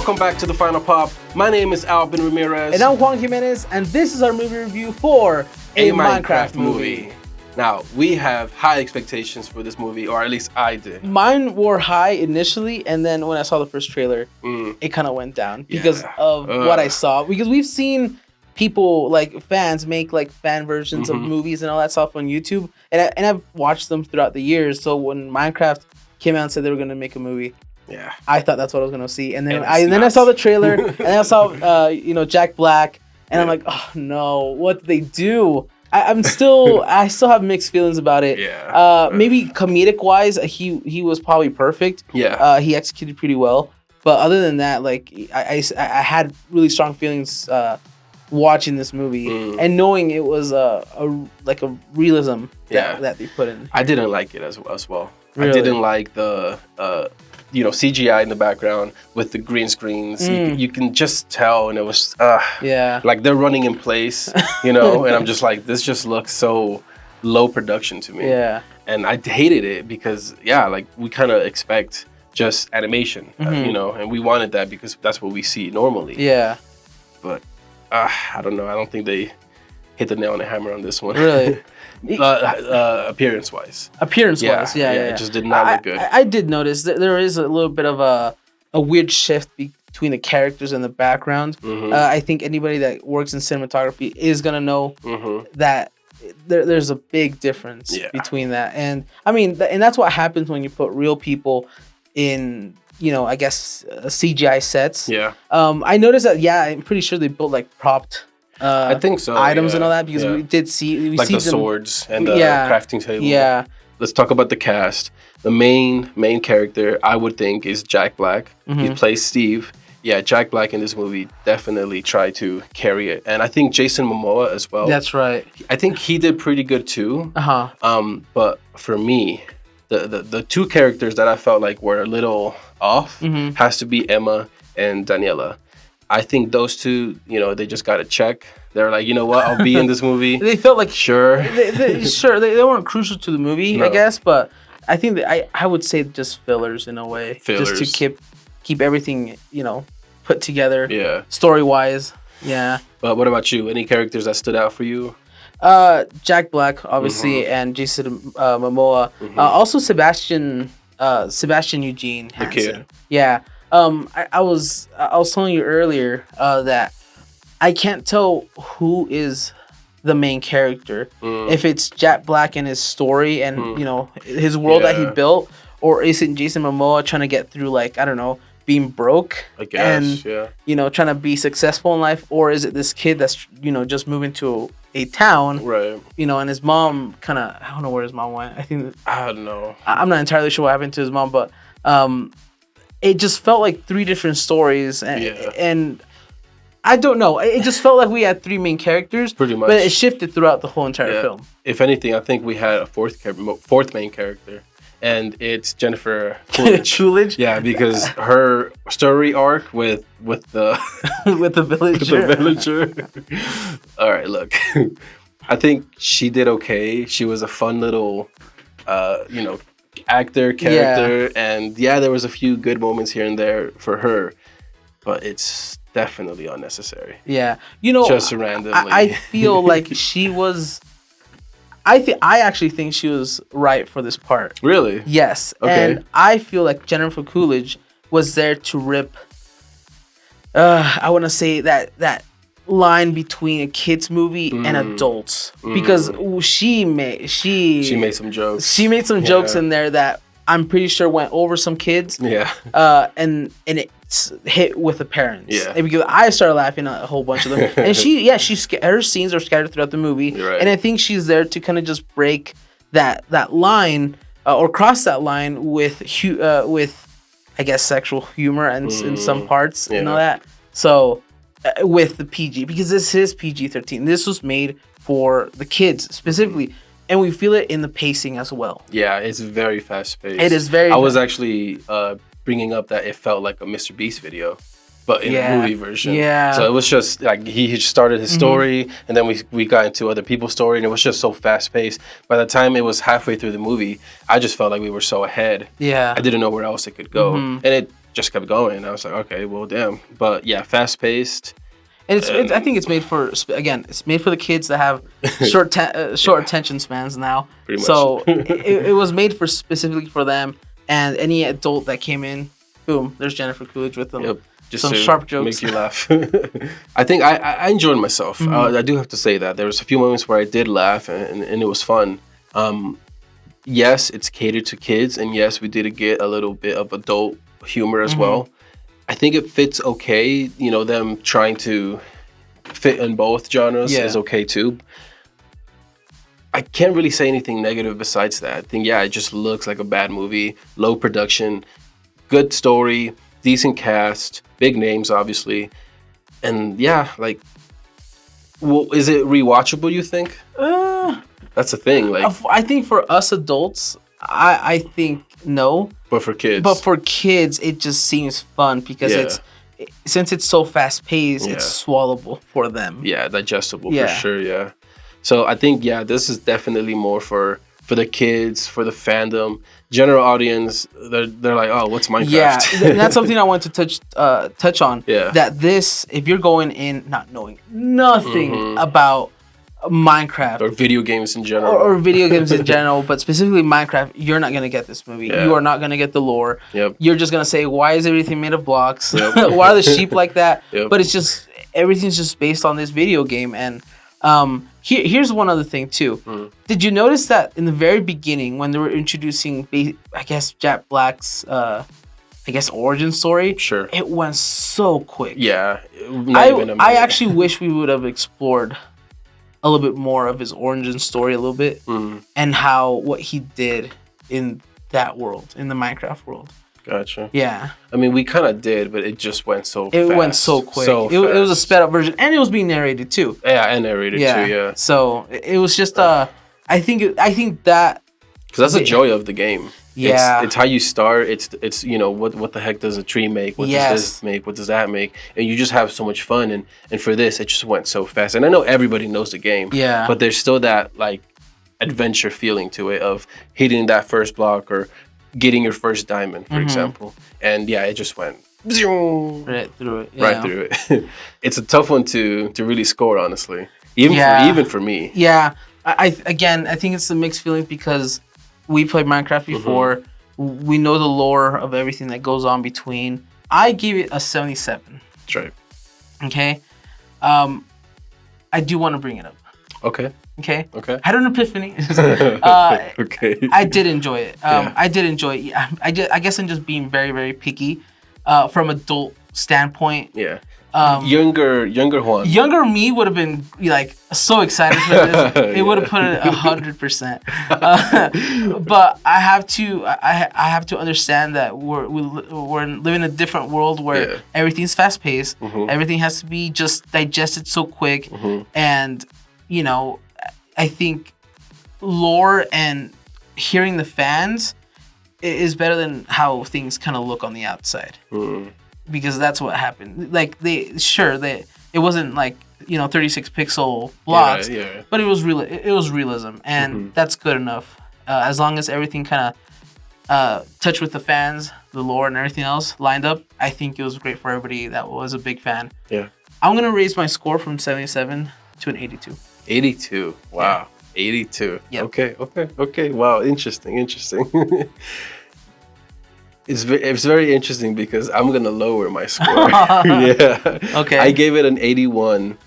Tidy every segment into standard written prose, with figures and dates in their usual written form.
Welcome back to The Final Pop. My name is Albin Ramirez. And I'm Juan Jimenez, and this is our movie review for a Minecraft movie. Now, we have high expectations for this movie, or at least I did. Mine were high initially, and then when I saw the first trailer, it kind of went down because of what I saw. Because we've seen people, like fans, make like fan versions of movies and all that stuff on YouTube, and I've watched them throughout the years. So when Minecraft came out and said they were going to make a movie, I thought that's what I was going to see. And then I saw the trailer, and then I saw Jack Black, and I'm like, oh no, what did they do? I still have mixed feelings about it. Maybe comedic wise, he was probably perfect. He executed pretty well. But other than that, like I had really strong feelings watching this movie and knowing it was a realism that they put in. I didn't like it as well. Really? I didn't like the CGI in the background with the green screens. You can just tell, and it was like they're running in place, and I'm just like, this just looks so low production to me. And I hated it because like we kind of expect just animation, and we wanted that because that's what we see normally. But I don't know. I don't think they hit the nail on the hammer on this one. Really? Appearance-wise. It just did not look good. I did notice that there is a little bit of a weird shift between the characters and the background. I think anybody that works in cinematography is gonna know that there's a big difference between that. And I mean, and that's what happens when you put real people in, I guess CGI sets. I noticed that. I'm pretty sure they built like propped. I think so. Items and all that, because we did see the swords and the crafting table. Let's talk about the cast. The main character I would think is Jack Black. He plays Steve. Jack Black in this movie definitely tried to carry it, and I think Jason Momoa as well. That's right. I think he did pretty good too. But for me, the two characters that I felt like were a little off has to be Emma and Daniela. I think those two, they just got a check. They're like, you know what, I'll be in this movie. They felt like sure. They weren't crucial to the movie, I guess, but I think that I would say just fillers in a way, just to keep everything put together. Story wise, But what about you? Any characters that stood out for you? Jack Black, obviously, and Jason Momoa. Also Sebastian Eugene Hansen. The kid. I was telling you earlier that I can't tell who is the main character. If it's Jack Black and his story and his world that he built, or is it Jason Momoa trying to get through, like, I don't know, being broke, I guess, and trying to be successful in life, or is it this kid that's just moving to a town, right? And his mom kind of, I don't know where his mom went. I don't know. I'm not entirely sure what happened to his mom, but it just felt like three different stories, and I don't know. It just felt like we had three main characters, pretty much, but it shifted throughout the whole entire film. If anything, I think we had a fourth main character, and it's Jennifer Coolidge. Coolidge, because her story arc with the with the villager. All right, look, I think she did okay. She was a fun little, actor, character, and there was a few good moments here and there for her, but it's definitely unnecessary. Just randomly. I feel like she was. I actually think she was right for this part. Really? Yes. Okay. And I feel like Jennifer Coolidge was there to rip. I want to say that line between a kids movie and adults, because she made some jokes. She made some jokes in there that I'm pretty sure went over some kids. And it's hit with the parents. And because I started laughing at a whole bunch of them. And her scenes are scattered throughout the movie. And I think she's there to kind of just break that line or cross that line with I guess sexual humor and in some parts and all that. So with the PG, because this is PG-13. This was made for the kids specifically. And we feel it in the pacing as well. It's very fast-paced. It is very... I was actually bringing up that it felt like a Mr. Beast video, but in the movie version. So it was just like he started his story, and then we got into other people's story, and it was just so fast-paced. By the time it was halfway through the movie, I just felt like we were so ahead. I didn't know where else it could go. And just kept going. And I was like, okay, well, damn. But yeah, fast paced. And I think it's made for, again, it's made for the kids that have short attention spans now. Pretty much. So it was made for specifically for them, and any adult that came in, boom, there's Jennifer Coolidge with them. Yep. Just some sharp jokes. Make you laugh. I think I enjoyed myself. Mm-hmm. I do have to say that. There was a few moments where I did laugh, and it was fun. Yes, it's catered to kids, and yes, we did get a little bit of adult humor as well. I think it fits okay. You know, them trying to fit in both genres is okay too. I can't really say anything negative besides that. I think, it just looks like a bad movie. Low production, good story, decent cast, big names, obviously. And like, well, is it rewatchable, you think? That's the thing. Like, I think for us adults, I think no. But for kids, it just seems fun because since it's so fast paced, it's swallowable for them. Yeah, digestible for sure. Yeah. So I think this is definitely more for the kids, for the fandom, general audience. They're like, oh, what's Minecraft? Yeah, that's something I want to touch on. Yeah. That this, if you're going in not knowing nothing about Minecraft or video games in general, or video games in general, but specifically Minecraft, you're not gonna get this movie. You are not gonna get the lore. You're just gonna say, why is everything made of blocks? Why are the sheep like that? But it's just everything's just based on this video game. And here's one other thing too. Did you notice that in the very beginning when they were introducing, I guess, Jack Black's origin story? Sure. It went so quick. Yeah. I actually wish we would have explored a little bit more of his origin story a little bit and what he did in that world, in the Minecraft world. Gotcha. Yeah. I mean, we kind of did, but it just went so fast. It went so quick. It was a sped up version, and it was being narrated too. Yeah, and narrated too, yeah. So it was just, I think that... Because that's the joy of the game. Yeah. It's how you start. It's what the heck does a tree make? What does this make? What does that make? And you just have so much fun. And for this, it just went so fast. And I know everybody knows the game. Yeah. But there's still that like adventure feeling to it of hitting that first block or getting your first diamond, for example. And it just went right through it. Yeah. Right through it. It's a tough one to really score, honestly. Even for me. Yeah. I think it's the mixed feelings because we played Minecraft before. We know the lore of everything that goes on between. I gave it a 77. That's right. Okay. I do want to bring it up. Okay. Okay. Okay. I had an epiphany. Okay. I did enjoy it. I did enjoy it. I guess I'm just being very, very picky from adult standpoint. Yeah. Younger Juan. Younger me would have been like so excited for this. It would have put it 100%. But I have to understand that we're living in a different world where everything's fast paced. Everything has to be just digested so quick, and I think lore and hearing the fans is better than how things kind of look on the outside. Because that's what happened. Like it wasn't like 36 pixel blocks, but it was real. It was realism, and that's good enough. As long as everything kind of touched with the fans, the lore, and everything else lined up, I think it was great for everybody that was a big fan. Yeah, I'm gonna raise my score from 77 to an 82. 82. Wow, 82. Yep. Okay. Wow, interesting. It's very interesting because I'm gonna lower my score. Yeah. Okay. I gave it an 81,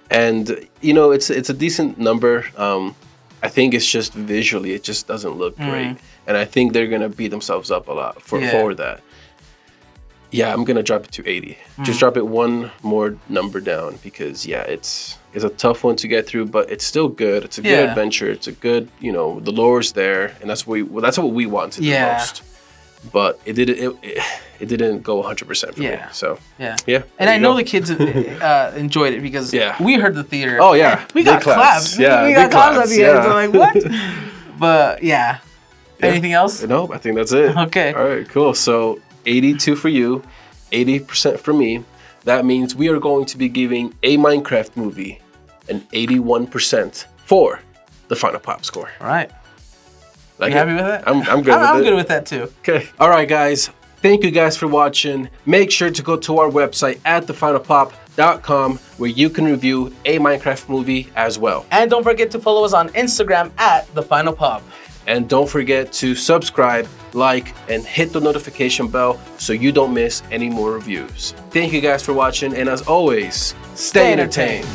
and it's a decent number. I think it's just visually it just doesn't look great, and I think they're gonna beat themselves up a lot for that. Yeah, I'm gonna drop it to 80. Just drop it one more number down because it's a tough one to get through, but it's still good. It's a good adventure. It's a good the lore's there, and that's what we wanted the most. But it didn't go 100% for me. So yeah. And I know the kids enjoyed it because we heard the theater. Oh yeah, we got claps. Yeah, we got claps at the end. So like what? But anything else? No, I think that's it. Okay. All right, cool. So 82 for you, 80% for me. That means we are going to be giving a Minecraft movie an 81% for the final pop score. All right. Like you happy with it? I'm good with it. I'm good with that too. Okay. All right, guys. Thank you guys for watching. Make sure to go to our website at thefinalpop.com where you can review a Minecraft movie as well. And don't forget to follow us on Instagram at thefinalpop. And don't forget to subscribe, like, and hit the notification bell so you don't miss any more reviews. Thank you guys for watching, and as always, stay entertained.